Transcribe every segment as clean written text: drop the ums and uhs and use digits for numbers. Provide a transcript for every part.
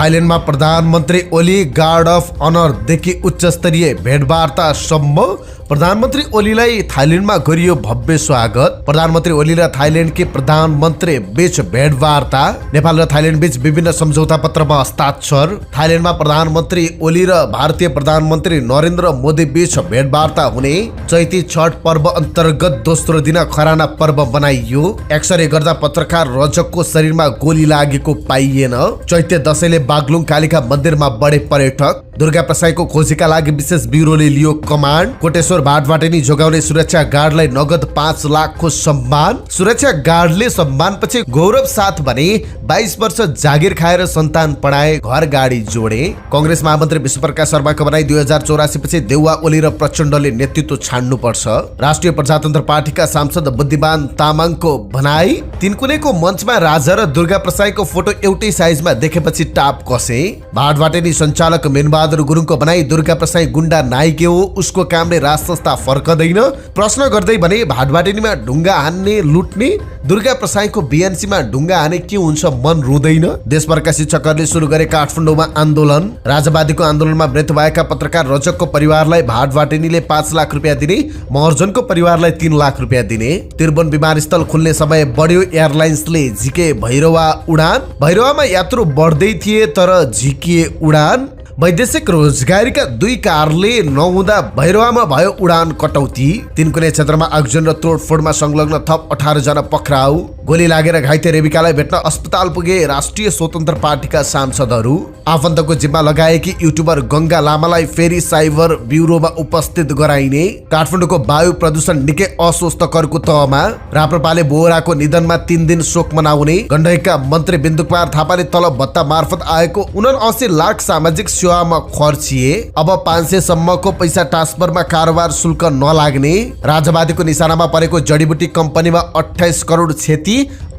थाइल्यान्डमा प्रधानमन्त्री Oli guard of अनरदेखि उच्चस्तरीय भेटवार्तासम्म प्रधानमन्त्री ओलीलाई थाइल्यान्डमा गरियो भव्य स्वागत। प्रधानमन्त्री ओली र थाइल्यान्डकी प्रधानमन्त्री बीच भेटवार्ता। नेपाल र थाइल्यान्ड बीच विभिन्न सम्झौता पत्रमा हस्ताक्षर। थाइल्यान्डमा प्रधानमन्त्री ओली र भारतीय प्रधानमन्त्री नरेन्द्र मोदी बीच भेटवार्ता हुने। चैती छठ पर्व अन्तर्गत दोस्रो दिन खराना पर्व बनाइयो। एक्सरे गर्दा पत्रकार रजकको शरीरमा गोली लागेको पाइएन। चैत्य दशैंले बागलुङ कालिका मन्दिरमा बढे पर्यटक। दुर्गा प्रसाईको खोजीका लागि विशेष ब्युरोले लियो कमान्ड। कोटेश्वर भाटभाटेनी जोगाउने सुरक्षा गार्डलाई नगद 5 लाखको सम्मान। सुरक्षा गार्डले सम्मानपछि गौरव साथ भने 22 वर्ष जागिर खाएर सन्तान पढाए, घर गाडी जोडे। कंग्रेस महामन्त्री विश्वप्रकाश शर्माको भनाई 2084 पछि देउवा ओली र प्रचण्डले नेतृत्व छाड्नुपर्छ। राष्ट्रिय प्रजातन्त्र पार्टीका सांसद बुद्धिमान तामाङको भनाई तिनकुनेको मञ्चमा राजा र दुर्गा प्रसाईको फोटो एउटै साइजमा देखेपछि टाप कसे। भाटभाटेनी सञ्चालक मेनबहादुर गुरुङको भनाई दुर्गा प्रसाई गुण्डा नाइके हो, उसको कामले राज संस्था फर्कदैन। प्रश्न गर्दै भने भाटभाटेनीमा ढुङ्गा हान्ने लुट्ने, दुर्गा प्रसाईको बीएनसीमा ढुङ्गा हाने के हुन्छ, मन रुँदैन। देशभरका शिक्षकहरूले सुरु गरे काठमाडौँमा आन्दोलन। राजवादीको आन्दोलनमा मृत्यु भएका पत्रकार रजकको परिवारलाई भाटभाटेनीले 5 लाख रुपियाँ दिने, महर्जनको परिवारलाई 3 लाख रुपियाँ दिने। त्रिभुवन विमानस्थल खुल्ने समय बढ्यो, एयरलाइन्सले झिके भैरवा उडान। भैरवामा यात्रु बढ्दै थिए तर झिकिए उडान। वैदेशिक रोजगारीका 2 कारले नहुँदा भैरवामा भयो उडान कटौती। तिनकुने क्षेत्रमा आगजन र तोडफोडमा संलग्न थप 18 जना पक्राउ। गोली लागेर घाइते रेबिकालाई भेट्न अस्पताल पुगे राष्ट्रिय स्वतन्त्र पार्टीका सांसदहरू। आफन्तको जिम्मा लगाएकी युट्युबर गंगा लामालाई फेरि साइबर ब्युरोमा उपस्थित गराइने। काठमाडौँको वायु प्रदूषण निकै अस्वस्थकरको तहमा। राप्रपाले बोहराको निधनमा 3 दिन शोक मनाउने। गण्डकीका मन्त्री बिन्दुकुमार थापाले तलब भत्ता मार्फत आएको 79 लाख सामाजिक सेवामा खर्चिए। अब 500 सम्मको पैसा ट्रान्सफरमा कारोबार शुल्क नलाग्ने। राजवादीको निशानामा परेको जडीबुटी कम्पनीमा 28 करोड क्षति।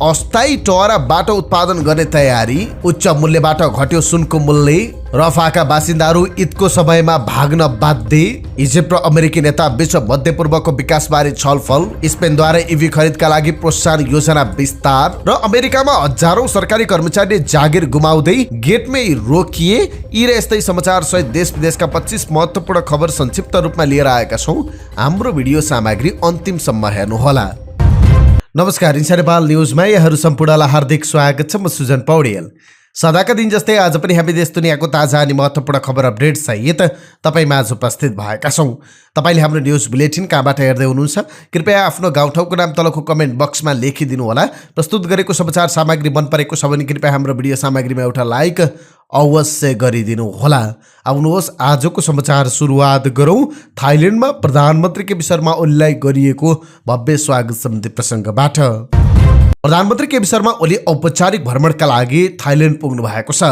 अस्थायी टहरा बाटो उत्पादन गर्ने तयारी। उच्च मूल्यबाट घट्यो सुनको मूल्य। रफाका बासिन्दाहरू ईदको समयमा भाग्न बाध्य। इजिप्ट र अमेरिकी नेता बीच मध्यपूर्वको विकासबारे छलफल। स्पेनद्वारा इभी खरिदका लागि प्रोत्साहन योजना विस्तार। र अमेरिकामा हजारौं सरकारी कर्मचारीले जागिर गुमाउँदै गेटमै रोकिए। यी र यस्तै समाचार सहित देश विदेशका 25 महत्त्वपूर्ण खबर संक्षिप्त रूपमा लिएर आएका छौं। हाम्रो भिडियो सामग्री अन्तिमसम्म हेर्नुहोला। नमस्कार, इन्सा नेपाल न्युजमा यहाँहरू सम्पूर्णलाई हार्दिक स्वागत छ। म सुजन पौडेल। सदाका दिन जस्तै आज पनि हामी देश दुनियाँको ताजा अनि महत्त्वपूर्ण खबर अपडेट सहित तपाईमाझ उपस्थित भएका छौं। तपाईले हाम्रो न्युज बुलेटिन कहाँबाट हेर्दै हुनुहुन्छ कृपया आफ्नो गाउँठाउँको नाम तलको कमेन्ट बक्समा लेखिदिनु होला। प्रस्तुत गरेको समाचार सामग्री मन परेको छ भने कृपया हाम्रो भिडियो सामग्रीमा एउटा लाइक अवश्य गरिदिनु होला। आउनुहोस् आजको समाचार सुरुवात गरौँ थाइल्यान्डमा प्रधानमन्त्री केपी शर्मा ओलीलाई गरिएको भव्य स्वागत सम्बन्धी प्रसङ्गबाट। प्रधानमन्त्री केपी शर्मा ओली औपचारिक भ्रमणका लागि थाइल्यान्ड पुग्नु भएको छ।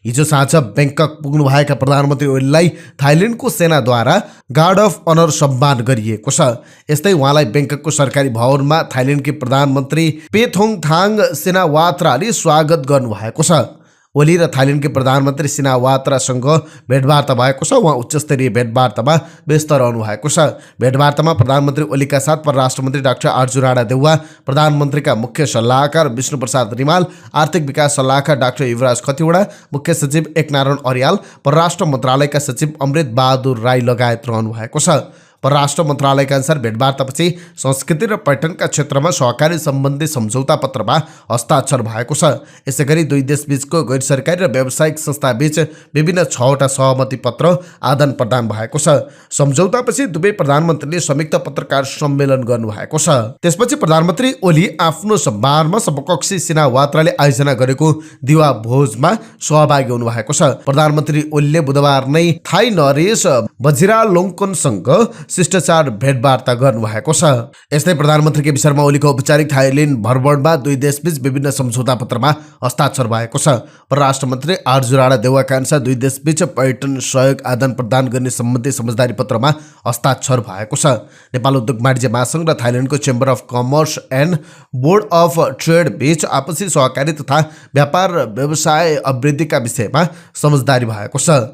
हिजो साँझ ब्याङ्कक पुग्नु भएका प्रधानमन्त्री ओलीलाई थाइल्यान्डको सेनाद्वारा गार्ड अफ अनर सम्मान गरिएको छ। यस्तै उहाँलाई ब्याङ्ककको सरकारी भवनमा थाइल्यान्डकी प्रधानमन्त्री पेथोङथाङ सेनावात्राले स्वागत गर्नुभएको छ। ओली र थाइल्यान्डकी प्रधानमन्त्री सिनावात्रासँग भेटवार्ता भएको छ। उहाँ उच्चस्तरीय भेटवार्तामा व्यस्त रहनु भएको छ। भेटवार्तामा प्रधानमन्त्री ओलीका साथ परराष्ट्र मन्त्री डाक्टर आर्जु राणा देउवा, प्रधानमन्त्रीका मुख्य सल्लाहकार विष्णु प्रसाद रिमाल, आर्थिक विकास सल्लाहकार डाक्टर युवराज खतिवडा, मुख्य सचिव एकनारायण अर्याल, परराष्ट्र मन्त्रालयका सचिव अमृत बहादुर राई लगायत रहनु भएको छ। परराष्ट्र मन्त्रालयका अनुसार भेटवार्तापछि संस्कृति र पर्यटनका क्षेत्रमा सहकारी सम्बन्धी सम्झौता पत्रमा हस्ताक्षर भएको छ। यसैगरी दुई देशबीचको गैर सरकारी र व्यावसायिक संस्थाबीच विभिन्न 6वटा सहमति पत्र आदान प्रदान भएको छ। सम्झौतापछि दुवै प्रधानमन्त्रीले संयुक्त पत्रकार सम्मेलन गर्नुभएको छ। त्यसपछि प्रधानमन्त्री ओली आफ्नो सम्मानमा समकक्षी सिनावात्राले आयोजना गरेको दिवा भोजमा सहभागी हुनुभएको छ। प्रधानमन्त्री ओलीले बुधबार नै थाई नरेश वजिरालोङकोनसँग शिष्टाचार भेटवार्ता गर्नुभएको छ। यस्तै प्रधानमन्त्री केपी शर्मा ओलीको औपचारिक थाइल्यान्ड भ्रमणमा दुई देशबीच विभिन्न सम्झौता पत्रमा हस्ताक्षर भएको छ। परराष्ट्र मन्त्री आर्जु राणा देउवाका अनुसार दुई देशबीच पर्यटन सहयोग आदान प्रदान गर्ने सम्बन्धी समझदारी पत्रमा हस्ताक्षर भएको छ। नेपाल उद्योग वाणिज्य महासंघ र थाइल्यान्डको chamber of commerce and board of trade बीच आपसी सहकारी तथा व्यापार व्यवसाय अभिवृद्धिका विषयमा समझदारी भएको छ।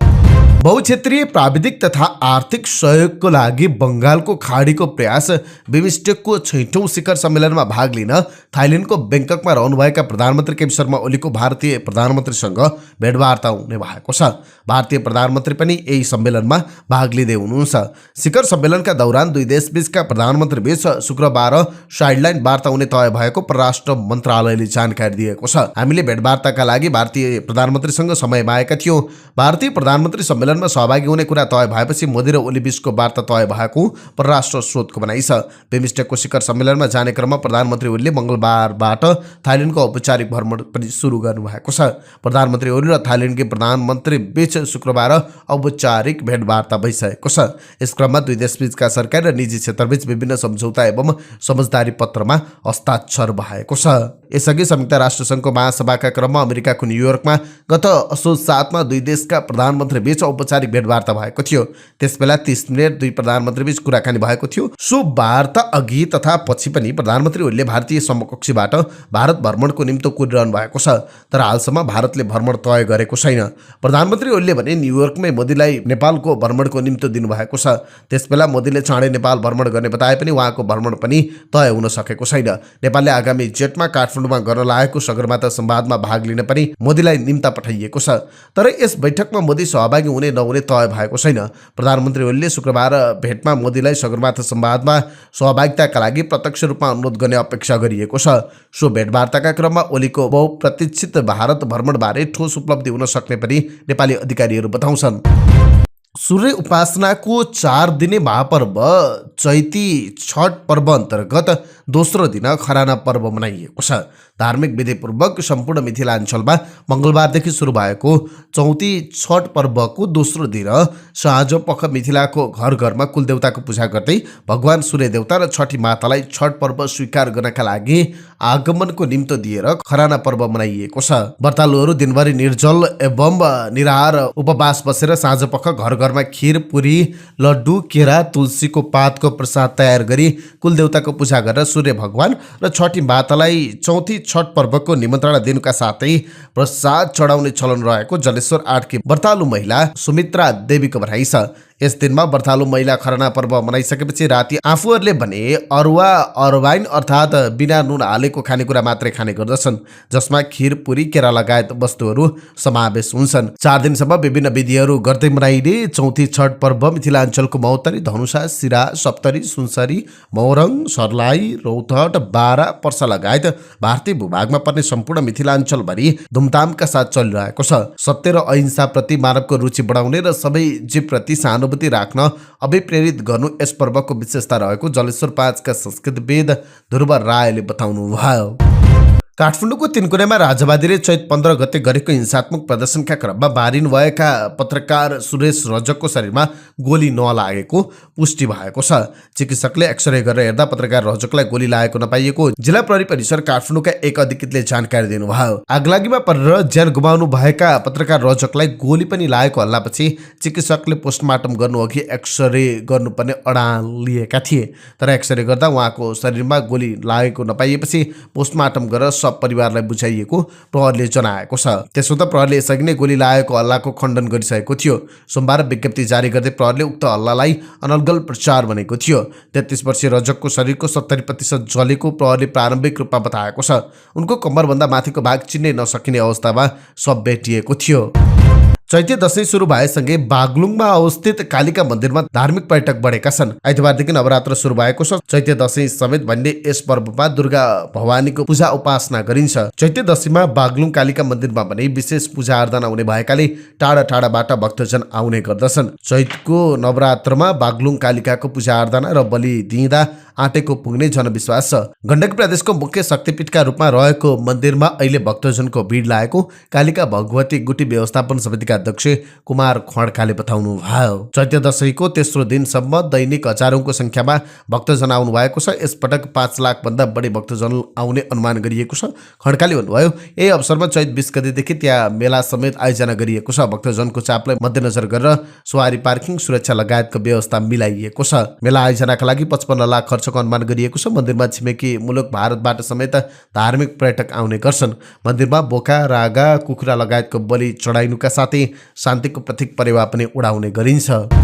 बहुक्षेत्रीय प्राविधिक तथा आर्थिक सहयोगको लागि बंगालको खाडीको प्रयास बिमस्टेकको 6औं शिखर सम्मेलनमा भाग लिन थाइल्याण्डको बैंककमा रहनुभएका प्रधानमन्त्री केपी शर्मा ओलीको भारतीय प्रधानमन्त्रीसँग भेटवार्ता हुने भएको छ। भारतीय प्रधानमन्त्री पनि यही सम्मेलनमा भाग लिँदै हुनुहुन्छ। शिखर सम्मेलनका दौरान दुई देशबीचका प्रधानमन्त्री बीच शुक्रबार साइडलाइन वार्ता हुने तय भएको परराष्ट्र मन्त्रालयले जानकारी दिएको छ। हामीले भेटवार्ताका लागि भारतीय प्रधानमन्त्रीसँग समय मागेका थियौं। भारतीय प्रधानमन्त्री सम्मेलनमा सहभागी हुने कुरा तय भएपछि मोदी र ओली बीचको वार्ता तय भएको परराष्ट्र स्रोतको भनाइ छ। बिमस्टेकको शिखर सम्मेलनमा जाने क्रममा प्रधानमन्त्री ओलीले मंगलबारबाट थाइल्याण्डको औपचारिक भ्रमण पनि सुरु गर्नुभएको छ। प्रधानमन्त्री ओली र थाइल्याण्डकी प्रधानमन्त्री बीच शुक्रबार औपचारिक भेटवार्ता भइसकेको छ। यस क्रममा दुई देशबीचका सरकारी र निजी क्षेत्रबीच विभिन्न सम्झौता एवं समझदारी पत्रमा हस्ताक्षर भएको छ। यसअघि संयुक्त राष्ट्र संघको महासभाका क्रममा अमेरिकाको न्युयोर्कमा गत असोज 7 मा दुई देशका प्रधानमन्त्री बीच औपचारिक भेटवार्ता भएको थियो। त्यसबेला 30 मिनेट दुई प्रधानमन्त्री बीच कुराकानी भएको थियो। सो वार्ता अघि तथा पछि पनि प्रधानमन्त्री ओलीले भारतीय समकक्षीबाट भारत भ्रमणको निम्ति कुरिरहनु भएको छ, तर हालसम्म भारतले भ्रमण तय गरेको छैन। प्रधानमन्त्री ओलीले भने न्युयोर्कमै मोदीलाई नेपालको भ्रमणको निम्ति दिनुभएको छ। त्यसबेला मोदीले चाँडै नेपाल भ्रमण गर्ने बताए पनि उहाँको भ्रमण पनि तय हुन सकेको छैन। नेपालले आगामी जेठमा काठमाडौँमा गर्न लागेको सगरमाथा संवादमा भाग लिन पनि मोदीलाई निम्ता पठाइएको छ, तर यस बैठकमा मोदी सहभागी हुने नहुने तय भएको छैन। प्रधानमन्त्री ओलीले शुक्रबार भेटमा मोदीलाई सगरमाथा संवादमा सहभागिताका लागि प्रत्यक्ष रूपमा अनुरोध गर्ने अपेक्षा गरिएको छ। सो भेटवार्ताका क्रममा ओलीको बहुप्रतीक्षित भारत भ्रमणबारे ठोस उपलब्धि हुन सक्ने पनि नेपाली अधिकारीहरू बताउँछन्। सूर्य उपासनाको 4 दिने महापर्व चैती छठ पर्व अन्तर्गत दोस्रो दिन खराना पर्व मनाइएको छ। धार्मिक विधिपूर्वक सम्पूर्ण मिथिलाञ्चलमा मङ्गलबारदेखि सुरु भएको चौती छठ पर्वको दोस्रो दिन साँझपख मिथिलाको घर घरमा कुलदेवताको पूजा गर्दै भगवान सूर्य देवता र छठी मातालाई छठ पर्व स्वीकार गर्नका लागि आगमनको निम्तो दिएर खराना पर्व मनाइएको छ। व्रतालुहरू दिनभरि निर्जल एवं निराहार उपवास बसेर साँझपख घर घरमा खीर, पुरी, लड्डु, केरा, तुलसीको पातको प्रसाद तयार गरी कुलदेवताको पूजा गरेर सूर्य भगवान र छठी मातालाई चौथी छठ पर्वको निमन्त्रणा दिनुका साथै प्रसाद चढाउने चलन रहेको जलेश्वर 8 की व्रतालु महिला सुमित्रा देवीको भनाइ छ। यस दिनमा व्रतालु महिला खरना पर्व मनाइसकेपछि राति आफूहरूले भने अरुवा अरवाइन अर्थात् बिना नुन हालेको खानेकुरा मात्रै खाने गर्दछन्, जसमा खीर, पुरी, केरा लगायत वस्तुहरू समावेश हुन्छन्। 4 दिनसम्म विभिन्न विधिहरू गर्दै मनाइने चौथी छठ पर्व मिथिलाञ्चलको महोत्तरी, धनुषा, सिरा, सप्तरी, सुनसरी, मोरङ, सर्लाही, रौतहट, बारा, पर्सा लगायत भारतीय भूभागमा पर्ने सम्पूर्ण मिथिलाञ्चलभरि धुमधामका साथ चलिरहेको छ। सत्य र अहिंसा प्रति मानवको रुचि बढाउने र सबै जीवप्रति सहानुभूति राख्न अभिप्रेरित गर्नु यस पर्वको विशेषता रहेको जलेश्वर 5 का संस्कृतविद ध्रुव रायले बताउनुभयो। काठमाडौँको तीनकुनेमा राजवादीले चैत 15 गते गरेको हिंसात्मक प्रदर्शनका क्रममा बारिन भएका पत्रकार सुरेश रजकको शरीरमा गोली नलागेको पुष्टि भएको छ। चिकित्सकले एक्सरे गरेर हेर्दा पत्रकार रजकलाई गोली लागेको नपाइएको जिल्ला प्रहरी परिसर काठमाडौँका एक अधिकृतले जानकारी दिनुभयो। आगलागीमा परेर ज्यान गुमाउनु भएका पत्रकार रजकलाई गोली पनि लागेको हल्लापछि चिकित्सकले पोस्टमार्टम गर्नुअघि एक्सरे गर्नुपर्ने अडान लिएका थिए, तर एक्सरे गर्दा उहाँको शरीरमा गोली लागेको नपाइएपछि पोस्टमार्टम गरेर सब परिवारलाई बुझाइएको प्रहरीले जनाएको छ। त्यसो त प्रहरीले यसअघि नै गोली लागेको हल्लाको खण्डन गरिसकेको थियो। सोमबार विज्ञप्ति जारी गर्दै प्रहरीले उक्त हल्लालाई अनर्गल प्रचार भनेको थियो। 33 वर्षीय रजकको शरीरको 70% जलेको प्रहरीले प्रारम्भिक रूपमा बताएको छ। उनको कम्मरभन्दा माथिको भाग चिन्नै नसकिने अवस्थामा शव भेटिएको थियो। चैते दशैं सुरु भएसँगै बागलुङमा अवस्थित कालिका मन्दिरमा धार्मिक पर्यटक बढेका छन्। आइतबारदेखि नवरात्र सुरु भएको छ। चैते दशैं समेत भन्ने यस पर्वमा दुर्गा भवानीको पूजा उपासना गरिन्छ। चैते दशैंमा बागलुङ कालिका मन्दिरमा भने विशेष पूजा आराधना हुने भएकाले टाढा टाढाबाट भक्तजन आउने गर्दछन्। चैतको नवरात्रमा बागलुङ कालिकाको पूजा आराधना र बलि दिँदा आँटेको पुग्ने जनविश्वास छ। गण्डकी प्रदेशको मुख्य शक्तिपीठका रूपमा रहेको मन्दिरमा अहिले भक्तजनको भिड लागेको कालिका भगवती गुटी व्यवस्थापन समितिका अध्यक्ष कुमार खड्काले बताउनु भयो। चैते दशैंको तेस्रो दिनसम्म दैनिक हजारौंको संख्यामा भक्तजन आउनु भएको छ। यसपटक 5 लाख भन्दा बढी भक्तजन आउने अनुमान गरिएको छ। खड्काले भन्नुभयो, यही अवसरमा चैत 20 गतेदेखि त्यहाँ मेला समेत आयोजना गरिएको छ। भक्तजनको चापलाई मध्यनजर गरेर सवारी, पार्किङ, सुरक्षा लगायतको व्यवस्था मिलाइएको छ। मेला आयोजनाका लागि 55 लाख खर्च खर्चको अनुमान गरिएको छ। मन्दिरमा छिमेकी मुलुक भारतबाट समेत धार्मिक पर्यटक आउने गर्छन्। मन्दिरमा बोका, रागा, कुखुरा लगायतको बलि चढाइनुका साथै शान्तिको प्रतीक परेवा पनि उडाउने गरिन्छ।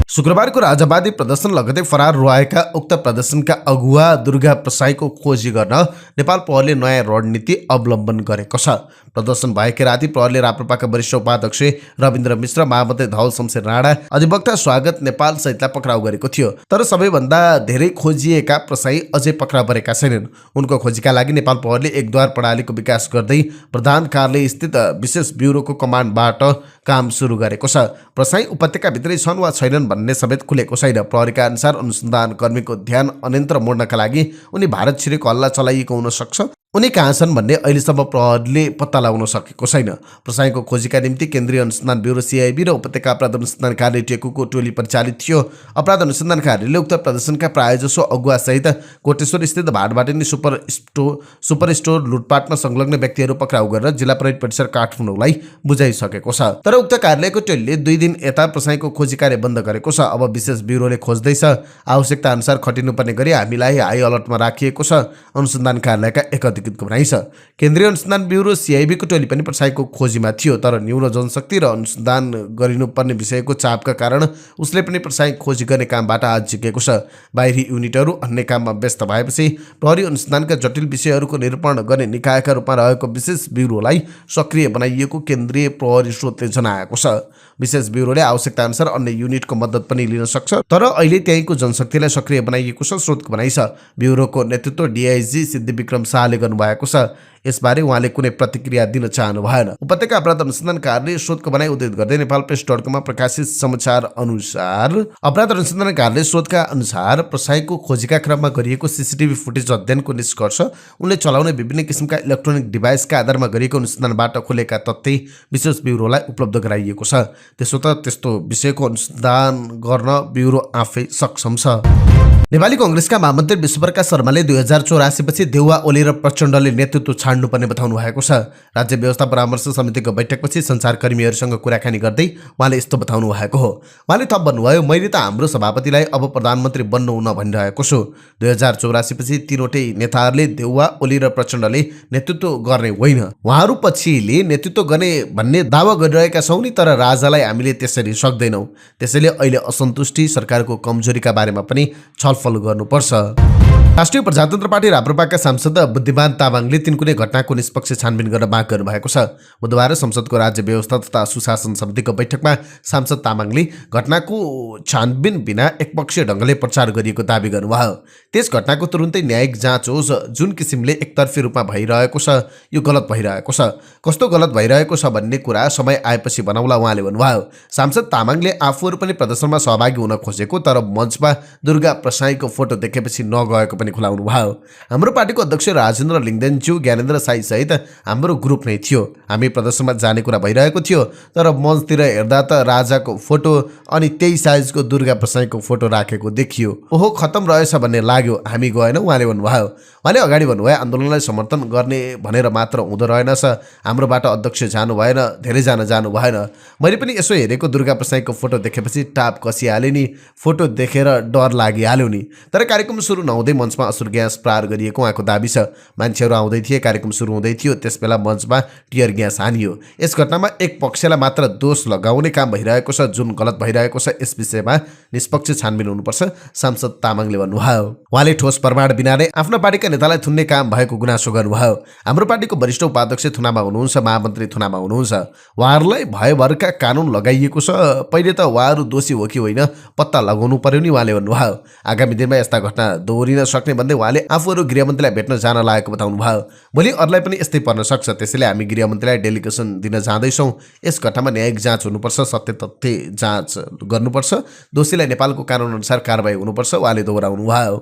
शुक्रबारको राजावादी प्रदर्शन लगतै फरार रहेका उक्त प्रदर्शनका अगुवा दुर्गा प्रसाईको खोजी गर्न नेपाल प्रहरीले नयाँ रणनीति अवलम्बन गरेको छ। प्रदर्शन भएकै राति प्रहरीले राप्रपाका वरिष्ठ उपाध्यक्ष रविन्द्र मिश्र, महामन्त्री धवल शमशेर राणा, अधिवक्ता स्वागत नेपाल सहितलाई पक्राउ गरेको थियो। तर सबैभन्दा धेरै खोजिएका प्रसाई अझै पक्राउ परेका छैनन्। उनको खोजीका लागि नेपाल प्रहरीले एकद्वार प्रणालीको विकास गर्दै प्रधान कार्यालय स्थित विशेष ब्युरोको कमान्डबाट काम सुरु गरेको छ। प्रसाई उपत्यकाभित्रै छन् वा छैनन् भन्ने समेत खुलेको छैन। प्रहरीका अनुसार अनुसन्धान कर्मीको ध्यान अन्यत्र मोड्नका लागि उनी भारत छिरेको हल्ला चलाइएको हुन सक्छ। उनी कहाँ छन् भन्ने अहिलेसम्म प्रहरीले पत्ता लगाउन सकेको छैन। प्रसाईको खोजीका निम्ति केन्द्रीय अनुसन्धान ब्युरो CIB र उपत्यका अपराध अनुसन्धान कार्यालय टेकुको टोली परिचालित थियो। अपराध अनुसन्धान कार्यालयले उक्त प्रदर्शनका प्रायजसो अगुवा सहित कोटेश्वर स्थित भाटबाट नै सुपर स्टोर लुटपाटमा संलग्न व्यक्तिहरू पक्राउ गरेर जिल्ला प्रहरी परिसर काठमाडौँलाई बुझाइसकेको छ। तर उक्त कार्यालयको टोलीले 2 दिन यता प्रसाईको खोजी कार्य बन्द गरेको छ। अब विशेष ब्युरोले खोज्दैछ। आवश्यकता अनुसार खटिनुपर्ने गरी हामीलाई हाई अलर्टमा राखिएको छ। अनुसन्धान कार्यालयका एक अधिकृतको भनाइ छ। केन्द्रीय अनुसन्धान ब्युरो CIB को टोली पनि प्रसाईको खोजीमा थियो। तर न्यून जनशक्ति र अनुसन्धान गरिनुपर्ने विषयको चापका कारण उसले पनि प्रसाई खोजी गर्ने कामबाट हात झिकेको छ। बाहिरी युनिटहरू अन्य काममा व्यस्त भएपछि प्रहरी अनुसन्धानका जटिल विषयहरूको निरूपण गर्ने निकायका रूपमा रहेको विशेष ब्युरोलाई सक्रिय बनाइएको केन्द्रीय प्रहरी स्रोतले जनाएको छ। विशेष ब्युरोले आवश्यकता अनुसार अन्य युनिटको मद्दत पनि लिन सक्छ। तर अहिले त्यहीँको जनशक्तिलाई सक्रिय बनाइएको छ, स्रोतको भनाइ छ। ब्युरोको नेतृत्व DIG सिद्धिविक्रम शाहले गर्नुभएको छ। यसबारे उहाँले कुनै प्रतिक्रिया दिन चाहनु भएन। उपत्यका अपराध अनुसन्धान कार्यालय स्रोतको भनाइ उद्धृत गर्दै नेपालप्रेस.com मा प्रकाशित समाचार अनुसार अपराध अनुसन्धान कार्यालय स्रोतका अनुसार प्रसाईको खोजीका क्रममा गरिएको CCTV फुटेज अध्ययनको निष्कर्ष उनले चलाउने विभिन्न किसिमका इलेक्ट्रोनिक डिभाइसका आधारमा गरिएको अनुसन्धानबाट खुलेका तथ्य विशेष ब्युरोलाई उपलब्ध गराइएको छ। त्यसो त त्यस्तो विषयको अनुसन्धान गर्न ब्युरो आफै सक्षम छ। नेपाली कांग्रेसका महामन्त्री विश्वप्रकाश शर्माले 2084 पछि देउवा ओली र प्रचण्डले नेतृत्व छाड्नुपर्ने बताउनु भएको छ। राज्य व्यवस्था परामर्श समितिको बैठकपछि सञ्चारकर्मीहरूसँग कुराकानी गर्दै उहाँले यस्तो बताउनु भएको हो। उहाँले थप भन्नुभयो, मैले त हाम्रो सभापतिलाई अब प्रधानमन्त्री बन्नु हुन भनिरहेको छु। 2084 पछि तीनवटै नेताहरूले देउवा ओली र प्रचण्डले नेतृत्व गर्ने होइन, उहाँहरू पछिले नेतृत्व गर्ने भन्ने दावा गरिरहेका छौँ नि, तर राजालाई हामीले त्यसरी सक्दैनौँ। त्यसैले अहिले असन्तुष्टि सरकारको कमजोरीका बारेमा पनि छलफल गर्नुपर्छ। राष्ट्रिय प्रजातन्त्र पार्टी राप्रपाका सांसद बुद्धिमान तामाङले तिनकुने घटनाको निष्पक्ष छानबिन गर्न माग गर्नुभएको छ। बुधबार संसदको राज्य व्यवस्था तथा सुशासन समितिको बैठकमा सांसद तामाङले घटनाको छानबिन बिना एकपक्षीय ढङ्गले प्रचार गरिएको दावी गर्नुभयो। त्यस घटनाको तुरुन्तै न्यायिक जाँच होस्। जुन किसिमले एकतर्फी रूपमा भइरहेको छ यो गलत भइरहेको छ। कस्तो गलत भइरहेको छ भन्ने कुरा समय आएपछि बनाउला उहाँले भन्नुभयो। सांसद तामाङले आफूहरू पनि प्रदर्शनमा सहभागी हुन खोजेको तर मञ्चमा दुर्गा प्रसाईको फोटो देखेपछि नगएको खुलाउनु भयो। हाम्रो पार्टीको अध्यक्ष राजेन्द्र लिङ्गदेनज्यू, ज्ञानेन्द्र साई सहित हाम्रो ग्रुप नै थियो। हामी प्रदर्शनमा जाने कुरा भइरहेको थियो, तर मञ्चतिर हेर्दा त राजाको फोटो अनि त्यही साइजको दुर्गा प्रसाईको फोटो राखेको देखियो। ओहो, खत्तम रहेछ भन्ने लाग्यो, हामी गएनौँ उहाँले भन्नुभयो। उहाँले अगाडि भन्नुभयो, आन्दोलनलाई समर्थन गर्ने भनेर मात्र हुँदो रहेनछ। हाम्रोबाट अध्यक्ष जानु भएन, धेरैजना जानु भएन। मैले पनि यसो हेरेको दुर्गा प्रसाईको फोटो देखेपछि टाप कसिहालेँ नि, फोटो देखेर डर लागिहाल्यो नि। तर कार्यक्रम सुरु नहुँदै मञ्चमा असुर ग्यास प्रहार गरिएको उहाँको दाबी छ। मान्छेहरू आउँदै थिए, कार्यक्रम सुरु हुँदै थियो, त्यसबेला मञ्चमा टियर ग्यास हानियो। यस घटनामा एक पक्षलाई मात्र दोष लगाउने काम भइरहेको छ, जुन गलत भइरहेको छ। यस विषयमा निष्पक्ष छानबिन हुनुपर्छ, सांसद तामाङले भन्नुभयो। उहाँले ठोस प्रमाण बिना नै आफ्नो पार्टीका नेतालाई थुन्ने काम भएको गुनासो गर्नुभयो। हाम्रो पार्टीको वरिष्ठ उपाध्यक्ष थुनामा हुनुहुन्छ, महामन्त्री थुनामा हुनुहुन्छ। उहाँहरूलाई भयभरका कानुन लगाइएको छ। पहिले त उहाँहरू दोषी हो कि होइन पत्ता लगाउनु पर्यो नि उहाँले भन्नुभयो। आगामी दिनमा यस्ता घटना दोहोरिन सक्ने भन्दै उहाँले आफूहरू गृहमन्त्रीलाई भेट्न जान लागेको बताउनु भयो। भोलि अरूलाई पनि यस्तै पर्न सक्छ, त्यसैले हामी गृहमन्त्रीलाई डेलिगेसन दिन जाँदैछौँ। यस घटनामा न्यायिक जाँच हुनुपर्छ, सत्य तथ्य जाँच गर्नुपर्छ, दोषीलाई नेपालको कानुन अनुसार कारबाही हुनुपर्छ उहाँले दोहोऱ्याउनु भयो।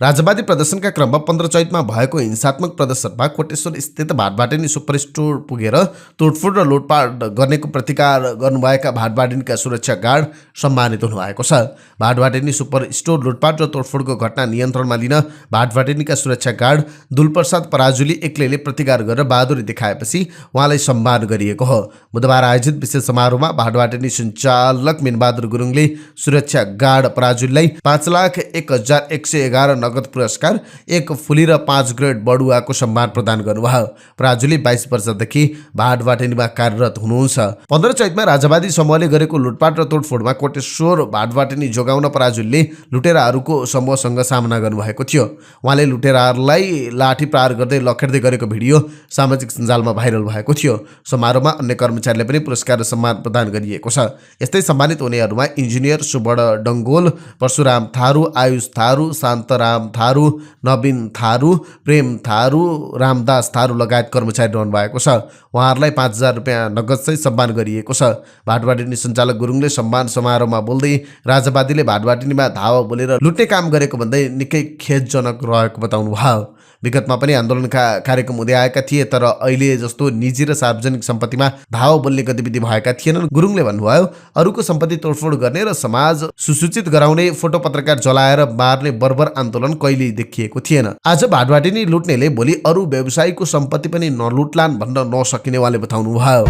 राजवादी प्रदर्शनका क्रममा 15 चैतमा भएको हिंसात्मक प्रदर्शनमा कोटेश्वर स्थित भाटभाटेनी सुपर स्टोर पुगेर तोडफोड र लुटपाट गर्नेको प्रतिकार गर्नुभएका भाटभाटेनीका सुरक्षा गार्ड सम्मानित हुनुभएको छ। भाटभाटेनी सुपर स्टोर लुटपाट र तोडफोडको घटना नियन्त्रणमा लिन भाटभाटेनीका सुरक्षा गार्ड दुलप्रसाद पराजुली एक्लैले प्रतिकार गरेर बहादुरी देखाएपछि उहाँलाई सम्मान गरिएको हो। बुधबार आयोजित विशेष समारोहमा भाटभाटेनी सञ्चालक मिनबहादुर गुरुङले सुरक्षा गार्ड पराजुलीलाई 5,01,111 नगद पुरस्कार, 1 फुली र 5 ग्रेड बडुवाको सम्मान प्रदान गर्नुभयो। पराजुली 22 वर्षदेखि भाटभाटेनीमा कार्यरत हुनुहुन्छ। 15 चैतमा राजावादी समूहले गरेको लुटपाट र तोडफोडमा कोटेश्वर भाटभाटेनी जोगाउन पराजुलीले लुटेराहरूको समूहसँग सामना गर्नुभएको थियो। उहाँले लुटेराहरूलाई लाठी प्रहार गर्दै लखेड्दै गरेको भिडियो सामाजिक सञ्जालमा भाइरल भएको थियो। समारोहमा अन्य कर्मचारीले पनि पुरस्कार र सम्मान प्रदान गरिएको छ। यस्तै सम्मानित हुनेहरूमा इन्जिनियर सुवर्ण डङ्गोल, परशुराम थारू, आयुष थारू, शान्तराम थारू, नवीन थारू, प्रेम थारू, रामदास थारू लगायत कर्मचारी रहनु भएको छ। उहाँहरूलाई 5,000 रुपियाँ नगदसहित सम्मान गरिएको छ। भाटभाटेनी सञ्चालक गुरुङले सम्मान समारोहमा बोल्दै राजावादीले भाटभाटेनीमा धावा बोलेर लुट्ने काम गरेको भन्दै निकै खेदजनक रहेको बताउनुभयो। विगतमा पनि आन्दोलनका कार्यक्रम हुँदै आएका थिए, तर अहिले जस्तो निजी र सार्वजनिक सम्पत्तिमा धावा बोल्ने गतिविधि भएका थिएनन्। गुरुङले भन्नुभयो, अरूको सम्पत्ति तोडफोड गर्ने र समाज सुसूचित गराउने, फोटो पत्रकार जलाएर मार्ने बर्बर आन्दोलन कहिल्यै देखिएको थिएन। आज भाटभाटेनी लुट्नेले भोलि अरू व्यवसायीको सम्पत्ति पनि नलुट्लान् भन्न नसकिने उहाँले बताउनुभयो।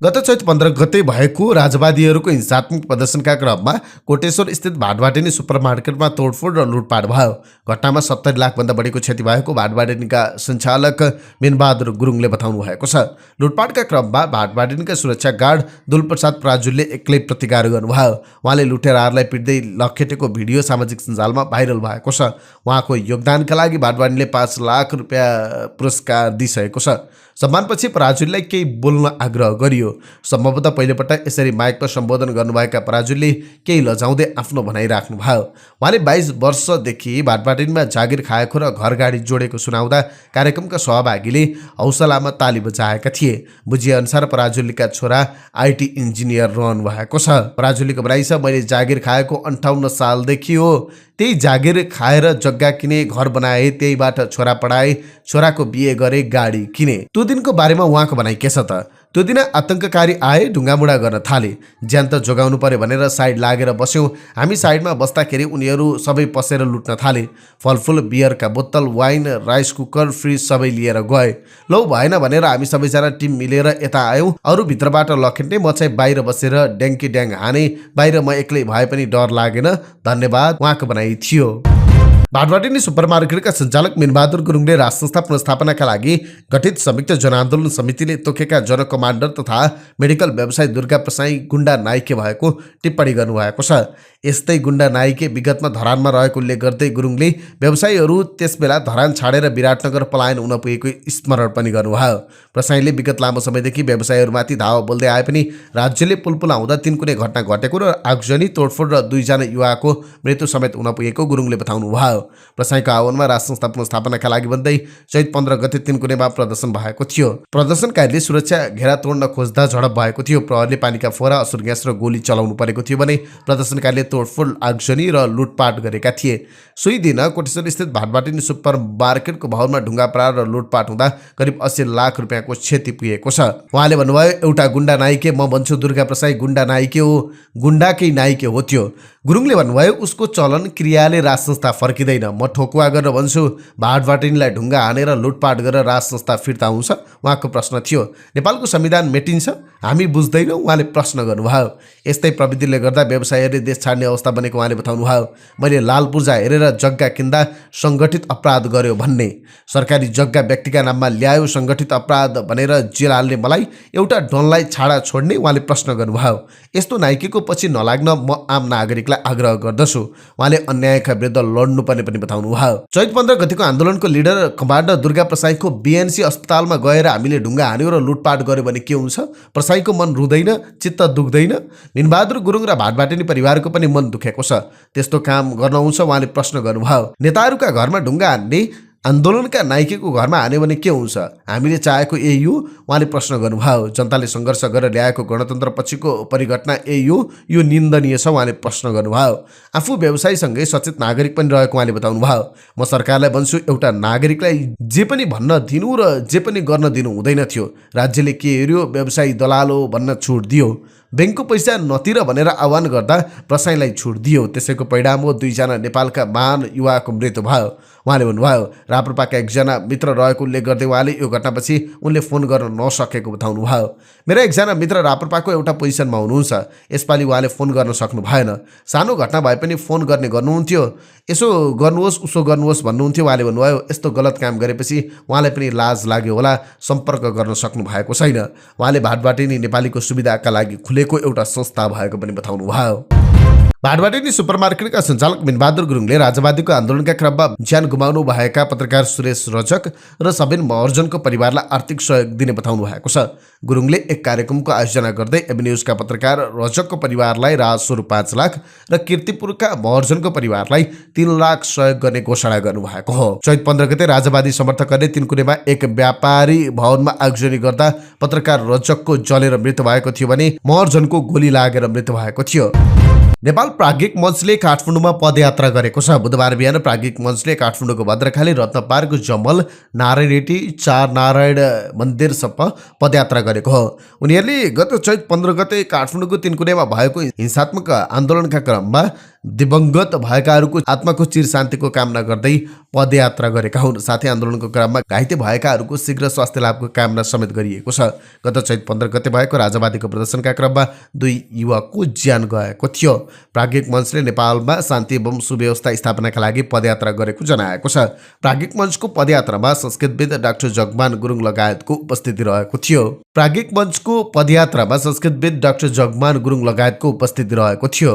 गत चैत 15 गते भएको राजवादीहरूको हिंसात्मक प्रदर्शनका क्रममा कोटेश्वर स्थित भाटभाटेनी सुपरमार्केटमा तोडफोड र लुटपाट भयो। घटनामा 70 लाखभन्दा बढीको क्षति भएको भाटभाटेनीका सञ्चालक मिनबहादुर गुरुङले बताउनु भएको छ। लुटपाटका क्रममा भाटभाटेनीका सुरक्षा गार्ड दुलप्रसाद पराजुलीले एक्लै प्रतिकार गर्नुभयो। उहाँले लुटेराहरूलाई पिट्दै लखेटेको भिडियो सामाजिक सञ्जालमा भाइरल भएको छ। उहाँको योगदानका लागि भाटभाटेनीले 5 लाख रुपियाँ पुरस्कार दिइसकेको छ। सम्मानपछि पराजुलीलाई केही बोल्न आग्रह गरियो। सम्भवतः पहिलोपटक यसरी माइकमा सम्बोधन गर्नुभएका पराजुलीले केही लजाउँदै आफ्नो भनाइ राख्नुभयो। उहाँले 22 वर्षदेखि भाटभाटेनीमा जागिर खाएको र घरगाडी जोडेको सुनाउँदा कार्यक्रमका सहभागीले हौसलामा ताली बजाएका थिए। बुझिएअनुसार पराजुलीका छोरा आइटी इन्जिनियर रहनु भएको छ। पराजुलीको भनाइ छ, मैले जागिर खाएको 58 सालदेखि हो। त्यही जागिर खाएर जग्गा किने, घर बनाए, त्यहीबाट छोरा पढाए, छोराको बिहे गरे, गाडी किने। त्यो दिनको बारेमा उहाँको भनाइ के छ त? त्यो दिन आतंककारी आए, ढुङ्गामुढा गर्न थाले। ज्यान त जोगाउनु पर्यो भनेर साइड लागेर बस्यौँ। हामी साइडमा बस्दाखेरि उनीहरू सबै पसेर लुट्न थाले। फलफुल, बियरका बोतल, वाइन, राइस कुकर, फ्रिज सबै लिएर गए। लौ भएन भनेर हामी सबैजना टिम मिलेर यता आयौँ। अरू भित्रबाट लखेट्ने, म चाहिँ बाहिर बसेर ड्याङ्की ड्याङ हाने। बाहिर म एक्लै भए पनि डर लागेन। धन्यवाद, उहाँको भनाइ थियो। भाटभाटेनी सुपरमार्केटका सञ्चालक मिनबहादुर गुरुङले राज संस्था पुनर्स्थापनाका लागि गठित संयुक्त जनआन्दोलन समितिले तोकेका जन कमान्डर तथा मेडिकल व्यवसायी दुर्गा प्रसाई गुण्डा नाइके भएको टिप्पणी गर्नुभएको छ। यस्तै गुण्डा नाइके विगतमा धरानमा रहेको उल्लेख गर्दै गुरुङले व्यवसायीहरू त्यसबेला धरान छाडेर विराटनगर पलायन हुन पुगेको स्मरण पनि गर्नुभयो। प्रसाईले विगत लामो समयदेखि व्यवसायीहरूमाथि धावा बोल्दै आए पनि राज्यले पुलपुल आउँदा 3 कुनै घटना घटेको र आगजनी, तोडफोड र 2 जना युवाको मृत्यु समेत हुन पुगेको गुरुङले बताउनुभयो। प्रसाईको आह्वानमा राज संस्था पुनर्स्थापनाका लागि भन्दै चैत 15 गते 3 कुनेमा प्रदर्शन भएको थियो। प्रदर्शनकारीले सुरक्षा घेरा तोड्न खोज्दा झडप भएको थियो। प्रहरीले पानीका फोहरा, असुर ग्यास र गोली चलाउनु परेको थियो भने प्रदर्शनकारीले तोडफोड, आगजनी र लुटपाट गरेका थिए। सोही दिन कोटेश्वर स्थित भाटभाटेनी सुपर मार्केटको भवनमा ढुङ्गा प्रहार र लुटपाट हुँदा करिब 80 लाख रुपियाँको क्षति पुगेको छ। उहाँले भन्नुभयो, एउटा गुण्डा नाइके, म भन्छु दुर्गा प्रसाई गुण्डा नाइके हो, गुण्डाकै नाइके हो त्यो। गुरुङले भन्नुभयो, उसको चलन क्रियाले राज संस्था फर्किँदैन। म ठोकुवा गरेर भन्छु, भाटभाटेनीलाई ढुङ्गा हानेर लुटपाट गरेर राज संस्था फिर्ता हुन्छ? उहाँको प्रश्न थियो। नेपालको संविधान मेटिन्छ? हामी बुझ्दैनौँ, उहाँले प्रश्न गर्नुभयो। यस्तै प्रविधिले गर्दा व्यवसायीहरूले देश छाड्ने अवस्था बनेको उहाँले बताउनुभयो। मैले लाल पूर्जा हेरेर जग्गा किन्दा सङ्गठित अपराध गर्यो भन्ने, सरकारी जग्गा व्यक्तिका नाममा ल्यायो सङ्गठित अपराध भनेर जेल हाल्ने मलाई, एउटा डनलाई छाडा छोड्ने, उहाँले प्रश्न गर्नुभयो। यस्तो नाइकेको पछि नलाग्न म आम नागरिकलाई आग्रह गर्दछु। उहाँले अन्यायका विरुद्ध लड्नुपर्ने पनि बताउनुभयो। चैत 15 गतिको आन्दोलनको लिडर कमान्डर दुर्गा प्रसाईको बीएनसी अस्पतालमा गएर हामीले ढुङ्गा हान्यो र लुटपाट गर्यो भने के हुन्छ? प्रसाईको मन रुँदैन, चित्त दुख्दैन? मिनबहादुर गुरुङ र भाटभाटेनी परिवारको पनि मन दुखेको छ। त्यस्तो काम गर्न हुन्छ? उहाँले प्रश्न गर्नुभयो। नेताहरूका घरमा ढुङ्गा हान्ने आन्दोलनका नायिकाको घरमा हान्यो भने के हुन्छ? हामीले चाहेको यही हो, उहाँले प्रश्न गर्नुभयो। जनताले सङ्घर्ष गरेर ल्याएको गणतन्त्र पछिको परिघटना यही हो, यो निन्दनीय छ, उहाँले प्रश्न गर्नुभयो। आफू व्यवसायीसँगै सचेत नागरिक पनि रहेको उहाँले बताउनुभयो। म सरकारलाई भन्छु, एउटा नागरिकलाई जे पनि भन्न दिनु र जे पनि गर्न दिनु हुँदैन थियो। राज्यले के हेऱ्यो, व्यवसायी दलाल हो भन्न छुट दियो, ब्याङ्कको पैसा नतिर भनेर आह्वान गर्दा प्रसाईलाई छुट दियो। त्यसैको परिणाम हो 2 जना नेपालका महान युवाको मृत्यु भयो। उहाँले भन्नुभयो। राप्रपाका एकजना मित्र रहेको उल्लेख गर्दै उहाँले यो घटनापछि उनले फोन गर्न नसकेको बताउनुभयो। मेरा एकजना मित्र राप्रपाको एउटा पोजिसनमा हुनुहुन्छ, यसपालि उहाँले फोन गर्न सक्नु भएन। सानो घटना भए पनि फोन गर्नुहुन्थ्यो, यसो गर्नुहोस् उसो गर्नुहोस् भन्नुहुन्थ्यो। उहाँले भन्नुभयो यस्तो गलत काम गरेपछि उहाँलाई पनि लाज लाग्यो होला, सम्पर्क गर्न सक्नु भएको छैन। उहाँले भाटबाटिनी नेपालीको सुविधाका लागि खुलेको एउटा संस्था भएको पनि बताउनुभयो। भाटबाटिनी सुपरमार्केटका सञ्चालक मिनबहादुर गुरुङले राजवादीको आन्दोलनका क्रममा ज्यान गुमाउनु भएका पत्रकार सुरेश रजक र सबिन महर्जनको परिवारलाई आर्थिक सहयोग दिने बताउनु भएको छ। गुरुङले एक कार्यक्रमको आयोजना गर्दै एभिन्यूजका पत्रकार रजकको परिवारलाई राहत स्वरूप 5 लाख र कीर्तिपुरका महर्जनको परिवारलाई 3 लाख सहयोग गर्ने घोषणा गर्नुभएको हो। चैत 15 गते राजवादी समर्थकहरूले तिनकुनेमा एक व्यापारी भवनमा आगजनी गर्दा पत्रकार रजकको जलेर मृत्यु भएको थियो भने महर्जनको गोली लागेर मृत्यु भएको थियो। नेपाल प्राज्ञिक मञ्चले काठमाडौँमा पदयात्रा गरेको छ। बुधबार बिहान प्राज्ञिक मञ्चले काठमाडौँको भद्रखाली रत्नपार्क जमल नारायणरेटी 4 नारायण मन्दिरसम्म पदयात्रा गरेको हो। उनीहरूले गत चैत 15 गते काठमाडौँको तिनकुनेमा भएको हिंसात्मक आन्दोलनका क्रममा दिवंगत भएकाहरूको आत्माको चिर शान्तिको कामना गर्दै पदयात्रा गरेका हुन्। साथै आन्दोलनको क्रममा घाइते भएकाहरूको शीघ्र स्वास्थ्य लाभको कामना समेत गरिएको छ। गत चैत 15 गते भएको राजवादीको प्रदर्शनका क्रममा 2 युवकको ज्यान गएको थियो। प्राज्ञिक मञ्चले नेपालमा शान्ति एवं सुव्यवस्था स्थापनाका लागि पदयात्रा गरेको जनाएको छ। प्राज्ञिक मञ्चको पदयात्रामा संस्कृतविद डाक्टर जगमान गुरुङ लगायतको उपस्थिति रहेको थियो। प्राज्ञिक मञ्चको पदयात्रामा संस्कृतविद डाक्टर जगमान गुरुङ लगायतको उपस्थिति रहेको थियो।